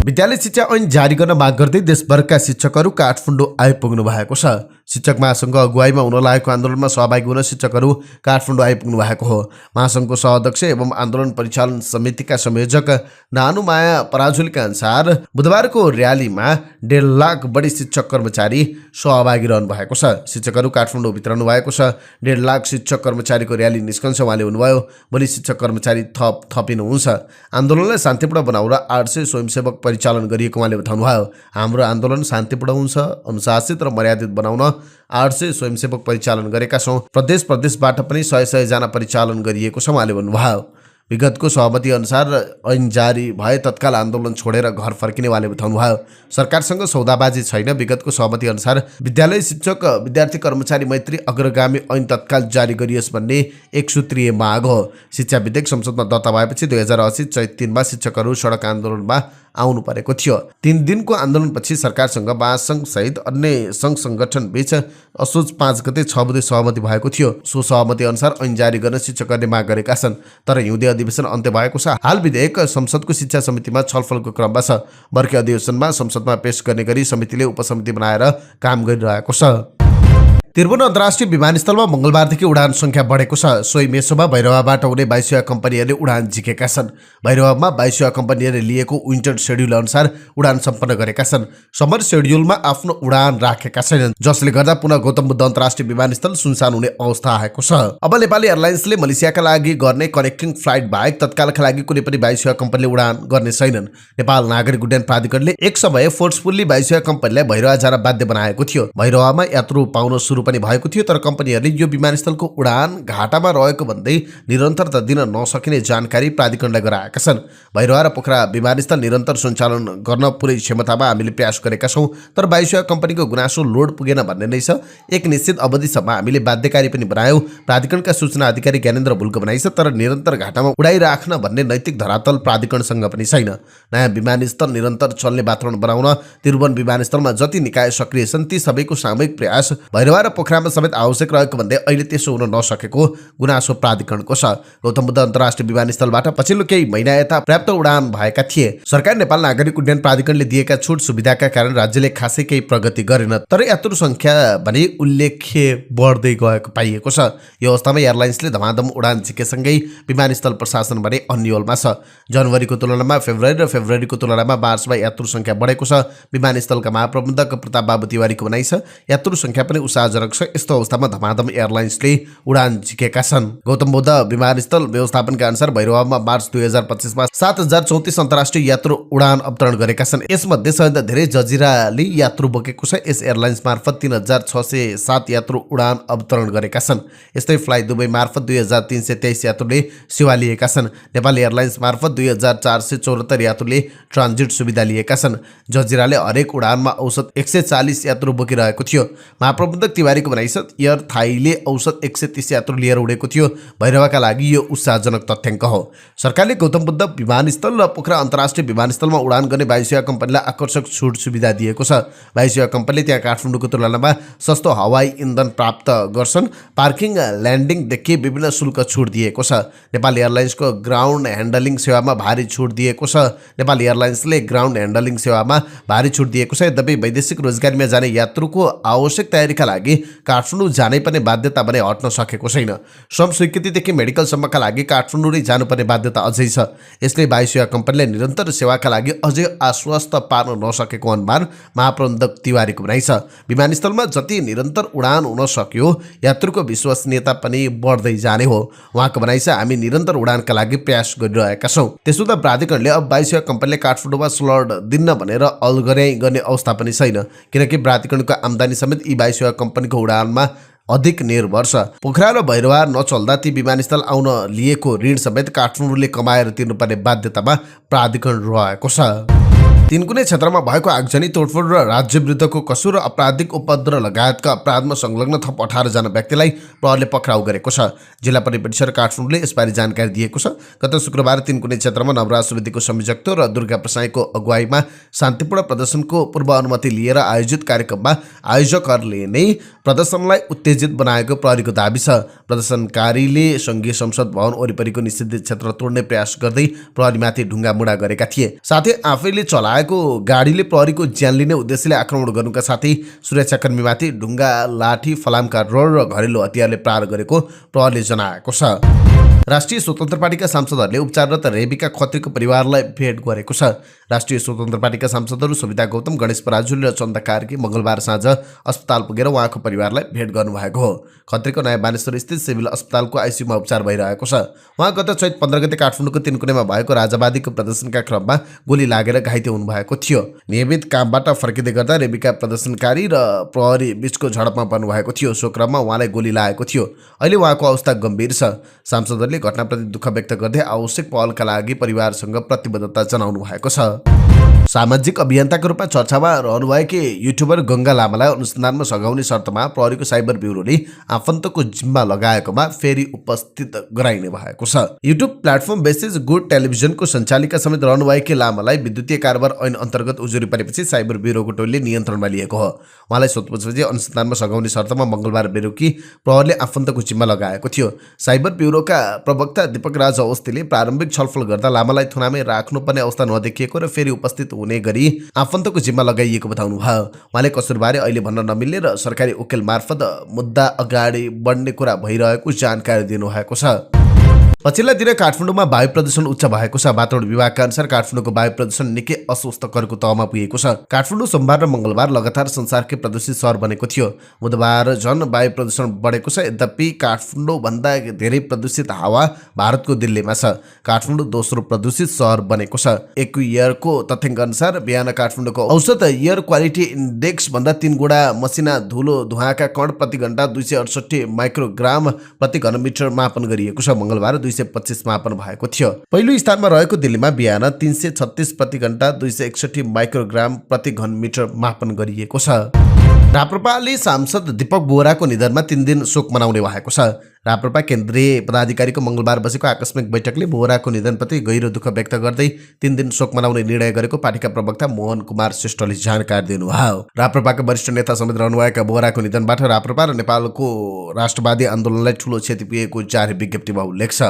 विद्यालय शिक्षा ऐन जारी गर्न माग गर्दै देशभरका शिक्षकहरू काठमाडौँ आइपुग्नु भएको छ। शिक्षक महासङ्घको अगुवाईमा हुन लागेको आन्दोलनमा सहभागी हुन शिक्षकहरू काठमाडौँ आइपुग्नु भएको हो। महासङ्घको सहअध्यक्ष एवं आन्दोलन परिचालन समितिका संयोजक नानुमाया पराजुलीका अनुसार बुधबारको र्यालीमा 1.5 लाख बढी शिक्षक कर्मचारी सहभागी रहनु भएको छ। शिक्षकहरू काठमाडौँ भित्रनु भएको छ। 1.5 लाख शिक्षक कर्मचारीको र्याली निस्कन्छ। उहाँले भन्नुभयो भोलि शिक्षक कर्मचारी थपिनुहुन्छ। आन्दोलनलाई शान्तिपूर्ण बनाउन 800 स्वयंसेवक परिचालन गरिएको उहाँले बताउनुभयो। हाम्रो आन्दोलन शान्तिपूर्ण हुन्छ, अनुशासित र मर्यादित बनाउन 800 स्वयंसेवक परिचालन गरेका छौँ। प्रदेशबाट पनि 100 जना परिचालन गरिएको छ उहाँले भन्नुभयो। विगतको सहमति अनुसार ऐन जारी भए तत्काल आन्दोलन छोडेर घर फर्किने उहाँले बताउनुभयो। सरकारसँग सौदाबाजी छैन। विगतको सहमति अनुसार विद्यालय शिक्षक विद्यार्थी कर्मचारी मैत्री अग्रगामी ऐन तत्काल जारी गरियोस् भन्ने एक सूत्रीय माग हो। शिक्षा विधेयक संसदमा दर्ता भएपछि 2080 चैत 3 मा शिक्षकहरू सडक आन्दोलनमा आउनु परेको थियो। 3 दिनको आन्दोलनपछि सरकारसँग महासङ्घ सहित अन्य सङ्घ सङ्गठन बीच असोज 5 गते 6 बुधे सहमति भएको थियो। सो सहमति अनुसार ऐन जारी गर्न शिक्षकहरूले माग गरेका छन्। तर हिउँदे अधिवेशन अन्त्य भएको छ। हाल विधेयक संसदको शिक्षा समितिमा छलफलको क्रममा छ। वर्षीय अधिवेशनमा संसदमा पेश गर्ने गरी समितिले उपसमिति बनाएर काम गरिरहेको छ। त्रिभुवन अन्तर्राष्ट्रिय विमानस्थलमा मङ्गलबारदेखि उडान सङ्ख्या बढेको छ। सोही मेसोमा भैरवाबाट हुने वायुसेवा कम्पनीहरूले उडान झिकेका छन्। भैरवामा वायुसेवा कम्पनीहरूले लिएको विन्टर सेड्युल अनुसार उडान सम्पन्न गरेका छन्। समर सेड्युलमा आफ्नो उडान राखेका छैनन्, जसले गर्दा पुनः गौतम बुद्ध अन्तर्राष्ट्रिय विमानस्थल सुनसान हुने अवस्था आएको छ। अब नेपाली एयरलाइन्सले मलेसियाका लागि गर्ने कनेक्टिङ फ्लाइट बाहेक तत्कालका लागि कुनै पनि वायुसेवा कम्पनीले उडान गर्ने छैनन्। नेपाल नागरिक उड्डयन प्राधिकरणले एक समय फोर्सफुल्ली वायुसेवा कम्पनीलाई भैरवा जान बाध्य बनाएको थियो। भैरवामा यात्रु पाउन सुरु पनि भएको थियो, तर कम्पनीहरूले यो विमानस्थलको उडान घाटामा रहेको भन्दै निरन्तरता दिन नसकिने जानकारी प्राधिकरणलाई गराएका छन्। भैरवा र पोखरा विमानस्थल निरन्तर सञ्चालन गर्न पुरै क्षमतामा हामीले प्रयास गरेका छौँ, तर वायुसेवा कम्पनीको गुनासो लोड पुगेन भन्ने नै छ। एक निश्चित अवधिसम्म हामीले बाध्यकारी पनि बनायौँ। प्राधिकरणका सूचना अधिकारी ज्ञानेन्द्र भुलको भनाइ छ, तर निरन्तर घाटामा उडाइराख्न भन्ने नैतिक धरातल प्राधिकरणसँग पनि छैन। नयाँ विमानस्थल निरन्तर चल्ने वातावरण बनाउन त्रिभुवन विमानस्थलमा जति निकाय सक्रिय छन् ती सबैको सामूहिक प्रयास भैरवा र पोखरामा समेत आवश्यक रहेको भन्दै अहिले त्यसो हुन नसकेको गुनासो प्राधिकरणको छ। गौतम बुद्ध अन्तर्राष्ट्रिय विमानस्थलबाट पछिल्लो केही महिना यता पर्याप्त उडान भएका थिए। सरकार नेपाल नागरिक उड्डयन प्राधिकरणले दिएका छुट सुविधाका कारण राज्यले खासै केही प्रगति गरेन, तर यात्रु संख्या भने उल्लेख्य बढ्दै गएको पाइएको छ। यो अवस्थामा एयरलाइन्सले धमाधम उडान झिकेसँगै विमानस्थल प्रशासन भने अन्यलमा छ। जनवरीको तुलनामा फेब्रुअरी र फेब्रुअरीको तुलनामा मार्चमा यात्रु संख्या बढेको छ। विमानस्थलका महाप्रबन्धक प्रताप बाबु तिवारीको भनाइ छ, यात्रु संख्या पनि उत्साहजनक छ। यस्तो अवस्थामा धमाधम एयरलाइन्सले उडान झिकेका छन्। गौतम बुद्ध विमानस्थल व्यवस्थापनका अनुसार भैरवामा मार्च 2025 मा 7034 अन्तर्राष्ट्रिय यात्रु उडान अवतरण गरेका छन्। यसमध्ये सबैभन्दा धेरै जजिराले यात्रु बोकेको छ। यस एयरलाइन्स मार्फत 3607 यात्रु उडान अवतरण गरेका छन्। यस्तै फ्लाइ दुबई मार्फत 2323 यात्रुले सेवा लिएका छन्। नेपाल एयरलाइन्स मार्फत 2474 यात्रुले ट्रान्जिट सुविधा लिएका छन्। जजिराले हरेक उडानमा औसत 140 यात्रु बोकिरहेको थियो। महाप्रबन्धक तिवारीको भनाइ छ, एयर थाईले औसत 130 यात्रु लिएर उडेको थियो। भैरवाका लागि यो उत्साहजनक तथ्याङ्क हो। सरकारले गौतम बुद्ध विमानस्थल र पोखरा अन्तर्राष्ट्रिय विमानस्थलमा उडान गर्ने वायुसेवा कम्पनीलाई आकर्षक छुट सुविधा दिएको छ। वायुसेवा कम्पनीले त्यहाँ काठमाडौँको तुलनामा सस्तो हवाई इन्धन प्राप्त गर्छन्। पार्किङ ल्यान्डिङदेखि विभिन्न शुल्क छुट दिएको छ। नेपाल एयरलाइन्सको ग्राउन्ड ह्यान्डलिङ सेवामा भारी छुट दिएको छ। नेपाल एयरलाइन्सले ग्राउन्ड ह्यान्डलिङ सेवामा भारी छुट दिएको छ। यद्यपि वैदेशिक रोजगारीमा जाने यात्रुको आवश्यक तयारीका लागि काठमाडौँ जानै पर्ने बाध्यता भने हट्न सकेको छैन। श्रम स्वीकृतिदेखि मेडिकलसम्मका लागि काठमाडौँ नै जानुपर्ने बाध्यता अझै छ। यसले वायुसेवा कम्पनीले निरन्तर सेवाका लागि अझै आश्वस्त पार्न नसकेको अनुमान महाप्रबन्धक तिवारीको भनाइ छ। विमानस्थलमा जति निरन्तर उडान हुन सक्यो, यात्रुको विश्वसनीयता पनि बढ्दै जाने हो। उहाँको भनाइ छ, हामी निरन्तर उडानका लागि प्रयास गरिरहेका छौँ। त्यसो त प्राधिकरणले अब वायुसेवा कम्पनीले काठमाडौँमा स्लट दिन्न भनेर अलगर्याई गर्ने अवस्था पनि छैन, किनकि प्राधिकरणको आम्दानी समेत यी वायुसेवा कम्पनीको उडानमा अधिक निर्भर छ। पोखरा र भैरवा नचल्दा ती विमानस्थल आउन लिएको ऋण समेत काठमाडौँले कमाएर तिर्नुपर्ने बाध्यतामा प्राधिकरण रहेको छ। तीनकुने क्षेत्रमा भएको आगजनी, तोडफोड र राज्य विरुद्धको कसुर र आपराधिक उपद्रव लगायतका अपराधमा संलग्न थप 18 जना व्यक्तिलाई प्रहरले पक्राउ गरेको छ। जिल्ला परिषद काठमाडौँले यसबारे जानकारी दिएको छ। गत शुक्रबार तीनकुने क्षेत्रमा नवराज सुवेदीको संयोजकत्व र दुर्गा प्रसाईको अगुवाईमा शान्तिपूर्ण प्रदर्शनको पूर्व अनुमति लिएर आयोजित कार्यक्रममा आयोजकहरूले नै प्रदर्शनलाई उत्तेजित बनाएको प्रहरीको दाबी छ। प्रदर्शनकारीले संघीय संसद भवन वरिपरिको निषिद्ध क्षेत्र तोड्ने प्रयास गर्दै प्रहरीमाथि ढुङ्गामुढा गरेका थिए। साथै आफैले चलाएको गाडीले प्रहरीको ज्यान लिने उद्देश्यले आक्रमण गर्नुका साथै सुरक्षाकर्मीमाथि ढुङ्गा, लाठी, फलामका रड र घरेलु हतियारले प्रहार गरेको प्रहरीले जनाएको छ। राष्ट्रिय स्वतन्त्र पार्टीका सांसदहरूले उपचाररत रेबिका खत्रीको परिवारलाई भेट गरेको छ। राष्ट्रिय स्वतन्त्र पार्टीका सांसदहरू सविता गौतम, गणेश पराजुली र चन्दा कार्की मंगलबार साँझ अस्पताल पुगेर उहाँको परिवारलाई भेट गर्नुभएको हो। खत्रीको नयाँ बानेश्वर स्थित सिभिल अस्पतालको आइसियुमा उपचार भइरहेको छ। उहाँ गत चैत 15 गते काठमाडौँको तीनकुनेमा भएको राजावादीको प्रदर्शनका क्रममा गोली लागेर घाइते हुनुभएको थियो। नियमित कामबाट फर्किँदै गर्दा रेबिका प्रदर्शनकारी र प्रहरी बीचको झडपमा पर्नुभएको थियो। सो क्रममा उहाँलाई गोली लागेको थियो। अहिले उहाँको अवस्था गम्भीर छ। सांसदहरूले घटनाप्रति दुःख व्यक्त गर्दै आवश्यक पहलका लागि परिवारसँग प्रतिबद्धता जनाउनु भएको छ। सामाजिक अभियन्ताका रूपमा चर्चामा रहनुभएकी युट्युबर गङ्गा लामालाई अनुसन्धानमा सघाउने शर्तमा प्रहरीको साइबर ब्युरोले आफन्तको जिम्मा लगाएकोमा फेरि उपस्थित गराइने भएको छ। युट्युब प्लेटफर्म बेसिस गुड टेलिभिजनको सञ्चालिका समेत रहनुभएकी लामालाई विद्युतीय कारोबार ऐन अन्तर्गत उजुरी परेपछि साइबर ब्युरोको टोलीले नियन्त्रणमा लिएको हो। उहाँलाई सोधपुछपछि अनुसन्धानमा सघाउने शर्तमा मंगलबार बेलुकी प्रहरीले आफन्तको जिम्मा लगाएको थियो। साइबर ब्युरोका प्रवक्ता दीपक राज अवस्थीले प्रारम्भिक छलफल गर्दा लामालाई थुनामै राख्नुपर्ने अवस्था नदेखिएको र फेरि उपस्थित हुने गरी आफन्तको जिम्मा लगाइएको बताउनु भयो। उहाँले कसुरबारे अहिले भन्न नमिल्ने र सरकारी वकिल मार्फत मुद्दा अगाडि बढ्ने कुरा भइरहेको जानकारी दिनुभएको छ। पछिल्ला दिन काठमाडौँमा वायु प्रदूषण उच्च भएको छ। वातावरण विभागका अनुसार काठमाडौँको वायु प्रदूषण निकै अस्वस्थकरको तहमा पुगेको छ। काठमाडौँ सोमबार र मंगलबार लगातार संसारकै प्रदूषित शहर बनेको थियो। बुधबार झन वायु प्रदूषण बढेको छ। यद्यपि काठमाडौँ भन्दा धेरै प्रदूषित हावा भारतको दिल्लीमा छ। काठमाडौँ दोस्रो प्रदूषित शहर बनेको छ। एक्युइयरको तथ्याङ्क अनुसार बिहान काठमाडौँको औसत एयर क्वालिटी इन्डेक्स भन्दा 3 गुणा मसिना धुलो धुवाका कण प्रति घण्टा 268 माइक्रोग्राम प्रति घनमिटर मापन गरिएको छ। मंगलबार 225 मापन भएको थियो। पहिलो स्थानमा रहेको दिल्लीमा बिहान 336 प्रति घण्टा 261 माइक्रोग्राम प्रति घनमिटर मापन गरिएको छ। राप्रपाले सांसद दीपक बोहराको निधनमा 3 दिन शोक मनाउने भएको छ। राप्रपा केन्द्रीय पदाधिकारीको मङ्गलबार बसेको आकस्मिक बैठकले बोहराको निधनप्रति गहिरो दुःख व्यक्त गर्दै 3 दिन शोक मनाउने निर्णय गरेको पार्टीका प्रवक्ता मोहन कुमार श्रेष्ठले जानकारी दिनुभयो। राप्रपाका वरिष्ठ नेता समेत रहनुभएका बोहराको निधनबाट राप्रपा र नेपालको राष्ट्रवादी आन्दोलनलाई ठूलो क्षति पुगेको जारी विज्ञप्तिमा उल्लेख छ।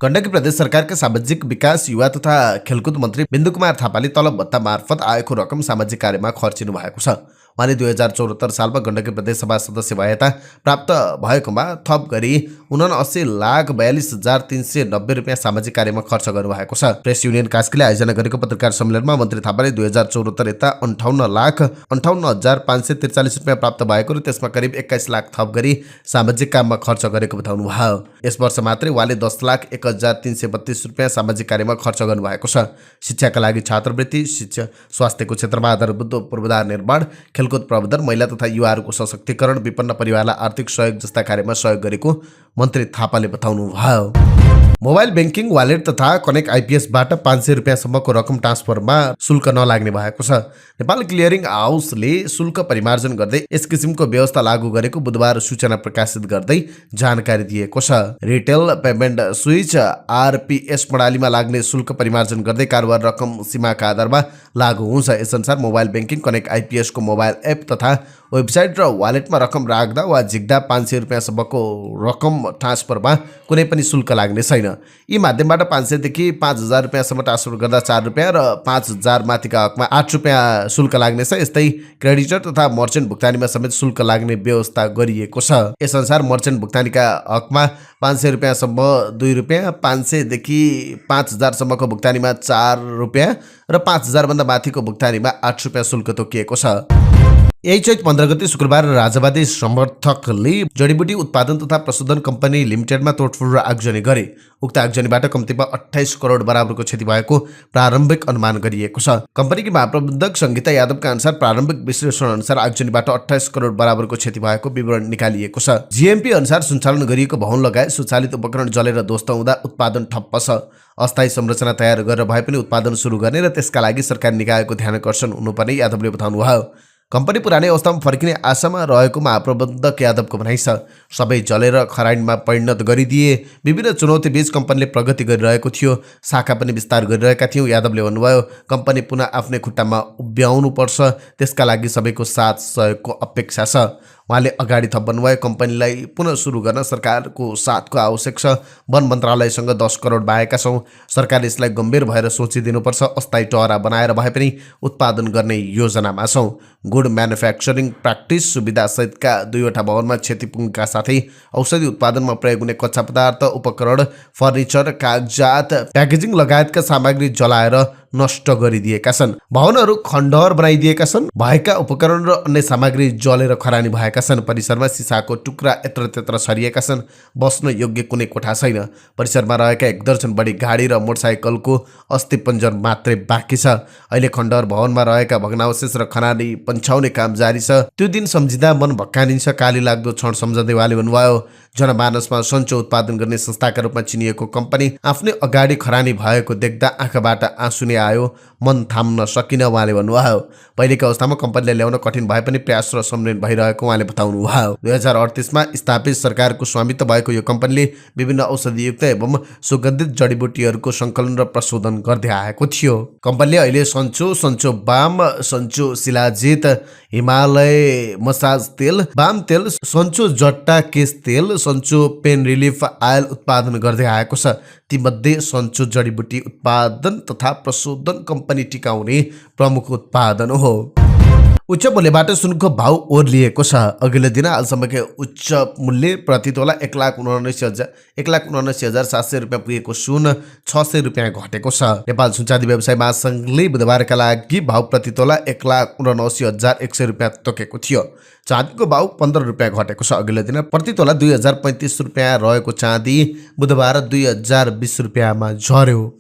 गण्डकी प्रदेश सरकारका सामाजिक विकास युवा तथा खेलकुद मन्त्री बिन्दु कुमार थापाले तलब भत्ता मार्फत आएको रकम सामाजिक कार्यमा खर्चिनु भएको छ। उहाँले 2074 सालमा गण्डकी प्रदेश सभा सदस्य भएता प्राप्त भएकोमा थप गरी 79,42,390 रुपियाँ सामाजिक कार्यमा खर्च गर्नुभएको छ। प्रेस युनियन कास्कीले आयोजना गरेको पत्रकार सम्मेलनमा मन्त्री थापाले 2074 यता 58,58,543 रुपियाँ प्राप्त भएको र त्यसमा करिब 21 लाख थप गरी सामाजिक काममा खर्च गरेको बताउनुभयो। यस वर्ष मात्रै उहाँले 10,01,332 रुपियाँ सामाजिक कार्यमा खर्च गर्नुभएको छ। शिक्षाका लागि छात्रवृत्ति, शिक्षा स्वास्थ्यको क्षेत्रमा आधारभूत पूर्वाधार निर्माण, खेलकुद प्रवर्धन, महिला तथा युवाहरूको सशक्तिकरण, विपन्न परिवारलाई आर्थिक सहयोग जस्ता कार्यमा सहयोग गरेको मन्त्री थापाले बताउनुभयो। मोबाइल ब्याङ्किङ, वालेट तथा कनेक्ट आइपिएसबाट 500 रुपियाँसम्मको रकम ट्रान्सफरमा शुल्क नलाग्ने भएको छ। नेपाल क्लियरिङ हाउसले शुल्क परिमार्जन गर्दै यस किसिमको व्यवस्था लागू गरेको बुधबार सूचना प्रकाशित गर्दै जानकारी दिएको छ। रिटेल पेमेन्ट स्विच आरपीएस प्रणालीमा लाग्ने शुल्क परिमार्जन गर्दै कारोबार रकम सीमाका आधारमा लागू हुन्छ। यसअनुसार मोबाइल ब्याङ्किङ, कनेक्ट आइपिएसको मोबाइल एप तथा वेबसाइट र वालेटमा रकम राख्दा वा झिक्दा 500 रुपियाँसम्मको रकम ट्रान्सफरमा कुनै पनि शुल्क लाग्ने छैन। यी माध्यमबाट 500 देखि 5,000 रुपियाँसम्म ट्रान्सफर गर्दा 4 रुपियाँ र 5,000 माथिका हकमा 8 रुपियाँ शुल्क लाग्नेछ। यस्तै क्रेडिटर तथा मर्चेन्ट भुक्तानीमा समेत शुल्क लाग्ने व्यवस्था गरिएको छ। यसअनुसार मर्चेन्ट भुक्तानीका हकमा 500 रुपियाँसम्म 2 रुपियाँ, 500 देखि 5,000 सम्मको भुक्तानीमा 4 रुपियाँ र 5,000 भन्दा माथिको भुक्तानीमा 8 रुपियाँ शुल्क तोकिएको छ। यही चैत 15 गते शुक्रबार राजावादी समर्थकले जडीबुटी उत्पादन तथा प्रशोधन कम्पनी लिमिटेडमा तोडफोड र आगजनी गरे। उक्त आगजनीबाट कम्तीमा 28 करोड बराबरको क्षति भएको प्रारम्भिक अनुमान गरिएको छ। कम्पनीकी महाप्रबन्धक सङ्गीता यादवका अनुसार प्रारम्भिक विश्लेषण अनुसार आगजनीबाट 28 करोड बराबरको क्षति भएको विवरण निकालिएको छ। जीएमपी अनुसार सञ्चालन गरिएको भवन लगायत स्वचालित उपकरण जलेर ध्वस्त हुँदा उत्पादन ठप्प छ। अस्थायी संरचना तयार गरेर भए पनि उत्पादन सुरु गर्ने र त्यसका लागि सरकारी निकायको ध्यानकर्षण हुनुपर्ने यादवले बताउनुभयो। कम्पनी पुरानै अवस्थामा फर्किने आशामा रहेको महाप्रबन्धक यादवको भनाइ छ। सबै जलेर खराइनमा परिणत गरिदिए। विभिन्न चुनौतीबीच कम्पनीले प्रगति गरिरहेको थियो, शाखा पनि विस्तार गरिरहेका थियौँ। यादवले भन्नुभयो, कम्पनी पुनः आफ्नै खुट्टामा उभ्याउनुपर्छ, त्यसका लागि सबैको साथ सहयोगको अपेक्षा छ। उहाँले अगाडि थप भन्नुभयो, कम्पनीलाई पुनः सुरु गर्न सरकारको साथको आवश्यक छ। वन मन्त्रालयसँग 10 करोड बाहेका छौँ। सरकारले यसलाई गम्भीर भएर सोचिदिनुपर्छ। अस्थायी टहरा बनाएर भए पनि उत्पादन गर्ने योजनामा छौँ। गुड म्यानुफ्याक्चरिङ प्र्याक्टिस सुविधासहितका 2वटा भवनमा क्षति पुग्नका साथै औषधि उत्पादनमा प्रयोग हुने कच्चा पदार्थ, उपकरण, फर्निचर, कागजात, प्याकेजिङ लगायतका सामग्री जलाएर नष्ट गरिदिएका छन्। भवनहरू खण्डहर बनाइदिएका छन्। भएका उपकरण र अन्य सामग्री जलेर खरानी भएका छन्। परिसरमा सिसाको टुक्रा यत्रत्यत्र छरिएका छन्। बस्न योग्य कुनै कोठा छैन। परिसरमा रहेका 1 दर्जन बढी गाडी र मोटरसाइकलको अस्थिपञ्जर मात्रै बाँकी छ। अहिले खण्डहर भवनमा रहेका भग्नावशेष र खरानी पन्छाउने काम जारी छ। त्यो दिन सम्झिँदा मन भक्कानिन्छ। काली लाग्दो क्षण सम्झँदै उहाँले भन्नुभयो, जनमानसमा सन्चो उत्पादन गर्ने संस्थाका रूपमा चिनिएको कम्पनी आफ्नै अगाडि खरानी भएको देख्दा आँखाबाट आँसु नै आयो, मन थाम्न सकिन। उहाँले भन्नुभयो, पहिलेको अवस्थामा कम्पनीलाई ल्याउन कठिन भए पनि प्रयास र सम्मेलन भइरहेको उहाँले बताउनुभयो। 2038मा स्थापित सरकारको स्वामित्व भएको यो कम्पनीले विभिन्न औषधियुक्त एवं सुगन्धित जडीबुटीहरूको सङ्कलन र प्रशोधन गर्दै आएको थियो। कम्पनीले अहिले सन्चो बाम, सन्चो शिलाजित, हिमालय मसाज तेल, बाम तेल, सन्चो जट्टा केश तेल, सन्चो पेन रिलिफ आयल उत्पादन गर्दै आएको छ। तीमध्ये सन्चो जडीबुटी उत्पादन तथा प्रशोधन कम्पनी टिकाउने प्रमुख उत्पादन हो। उच्च मूल्यबाट सुनको भाउ ओर्लिएको छ। अघिल्लो दिन हालसम्मकै उच्च मूल्य प्रति तोला 1,79,700 रुपियाँ पुगेको सुन 600 रुपियाँ घटेको छ। नेपाल सुनचाँदी व्यवसाय महासङ्घले बुधबारका लागि भाउ प्रति तोला 1,79,100 रुपियाँ तोकेको थियो। चाँदीको भाउ 15 रुपियाँ घटेको छ। अघिल्लो दिन प्रति तोला 2,035 रुपियाँ रहेको चाँदी बुधबार 2,020 रुपियाँमा झर्यो।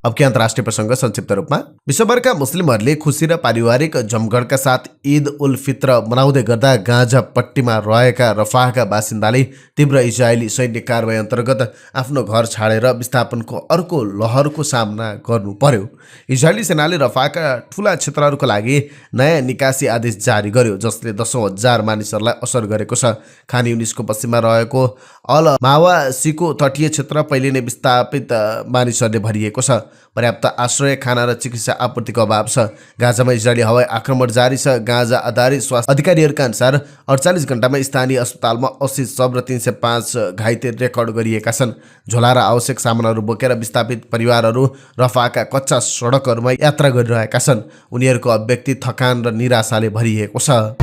अब के अन्तर्राष्ट्रिय प्रसङ्ग संक्षिप्त रूपमा विश्वभरका मुस्लिमहरूले खुसी र पारिवारिक जमघटका साथ ईद उल फित्र मनाउँदै गर्दा गाजा पट्टीमा रहेका रफाहका बासिन्दाले तीव्र इजरायली सैन्य कारबाही अन्तर्गत आफ्नो घर छाडेर विस्थापनको अर्को लहरको सामना गर्नु पर्यो। इजरायली सेनाले रफाका ठूला क्षेत्रहरूका लागि नयाँ निकासी आदेश जारी गर्यो, जसले 10,000 मानिसहरूलाई असर गरेको छ। खान युनिसको पश्चिममा रहेको अल मावासीको तटीय क्षेत्र पहिले नै विस्थापित मानिसहरूले भरिएको छ। पर्याप्त आश्रय, खाना र चिकित्सा आपूर्तिको अभाव छ। गाजामा इजरायली हवाई आक्रमण जारी छ। गाजा आधारित स्वास्थ्य अधिकारीहरूका अनुसार 48 घण्टामा स्थानीय अस्पतालमा 80 शव र 305 घाइते रेकर्ड गरिएका छन्। झोला र आवश्यक सामानहरू बोकेर विस्थापित परिवारहरू रफाका कच्चा सडकहरूमा यात्रा गरिरहेका छन्। उनीहरूको अभिव्यक्ति थकान र निराशाले भरिएको छ।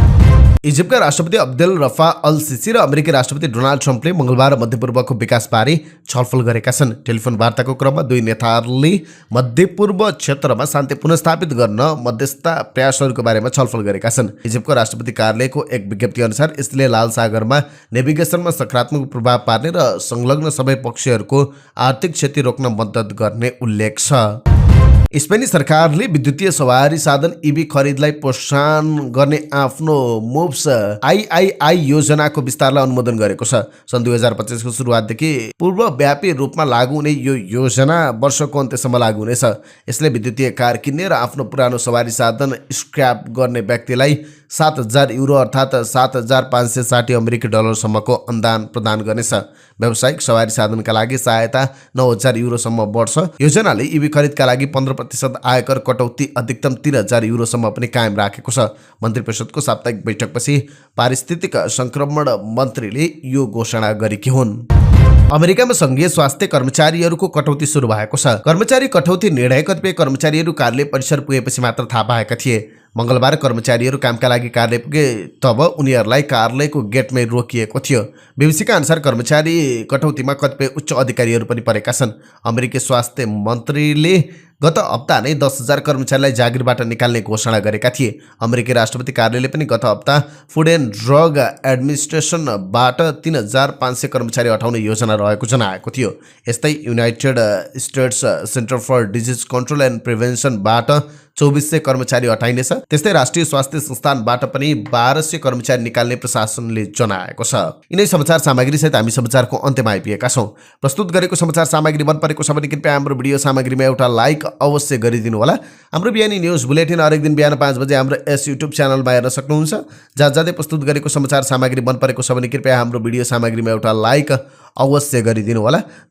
इजिप्टका राष्ट्रपति अब्देल रफा अल सिसी र अमेरिकी राष्ट्रपति डोनाल्ड ट्रम्पले मङ्गलबार मध्यपूर्वको विकासबारे छलफल गरेका छन्। टेलिफोन वार्ताको क्रममा दुई नेताहरूले मध्यपूर्व क्षेत्रमा शान्ति पुनर्स्थापित गर्न मध्यस्थता प्रयासहरूको बारेमा छलफल गरेका छन्। इजिप्टको राष्ट्रपति कार्यालयको एक विज्ञप्ति अनुसार यसले लाल सागरमा नेभिगेसनमा सकारात्मक प्रभाव पार्ने र संलग्न सबै पक्षहरूको आर्थिक क्षति रोक्न मद्दत गर्ने उल्लेख छ। स्पेनी सरकारले विद्युतीय सवारी साधन इभी खरिदलाई प्रोत्साहन गर्ने आफ्नो मुभ्स आईआईआई योजनाको विस्तारलाई अनुमोदन गरेको छ। सन् 2025 को सुरुवातदेखि पूर्वव्यापी रूपमा लागू हुने यो योजना वर्षको अन्त्यसम्म लागू हुनेछ। यसले विद्युतीय कार किन्ने र आफ्नो पुरानो सवारी साधन स्क्रैप गर्ने व्यक्तिलाई 7,000 युरो अर्थात् 7,560 अमेरिकी डलरसम्मको अनुदान प्रदान गर्नेछ। व्यावसायिक सवारी साधनका लागि सहायता 9,000 युरोसम्म बढ्छ। योजनाले इभी खरिदका लागि 15% आयकर कटौती अधिकतम 3,000 युरोसम्म पनि कायम राखेको छ। मन्त्री परिषदको साप्ताहिक बैठकपछि पारिस्थितिक संक्रमण मन्त्रीले यो घोषणा गरेकी हुन्। अमेरिकामा संघीय स्वास्थ्य कर्मचारीहरूको कटौती सुरु भएको छ। कर्मचारी कटौती निर्णय कतिपय कर्मचारीहरू कार्यालय परिसर पुगेपछि मात्र थाहा पाएका थिए। मङ्गलबार कर्मचारीहरू कामका लागि कार्यालय पुगे तब उनीहरूलाई कार्यालयको गेटमै रोकिएको थियो। बीबीसीका अनुसार कर्मचारी कटौतीमा कतिपय उच्च अधिकारीहरू पनि परेका छन्। अमेरिकी स्वास्थ्य मन्त्रीले गत हप्ता नै 10,000 कर्मचारीलाई जागिरबाट निकाल्ने घोषणा गरेका थिए। अमेरिकी राष्ट्रपति कार्यालयले पनि गत हप्ता फुड एन्ड ड्रग एडमिनिस्ट्रेसनबाट 3,500 कर्मचारी हटाउने योजना रहेको जनाएको थियो। यस्तै United States Center for Disease Control and प्रिभेन्सनबाट 2,400 कर्मचारी हटाइनेछ। त्यस्तै राष्ट्रिय स्वास्थ्य संस्थानबाट पनि 1,200 कर्मचारी निकाल्ने प्रशासनले जनाएको छ। यिनै समाचार सामग्री सहित हामी समाचारको अन्त्यमा आइपुगेका छौँ। प्रस्तुत गरेको समाचार सामग्री मन परेको छ भने कृपया हाम्रो भिडियो सामग्रीमा एउटा लाइक अवश्य गरिदिनु होला। हाम्रो बिहानी न्युज बुलेटिन हरेक दिन बिहान 5 बजे हाम्रो यस युट्युब च्यानलमा हेर्न सक्नुहुन्छ। जहाँ प्रस्तुत गरेको समाचार सामग्री मन परेको छ भने कृपया हाम्रो भिडियो सामग्रीमा एउटा लाइक अवश्य गरिदिनु होला।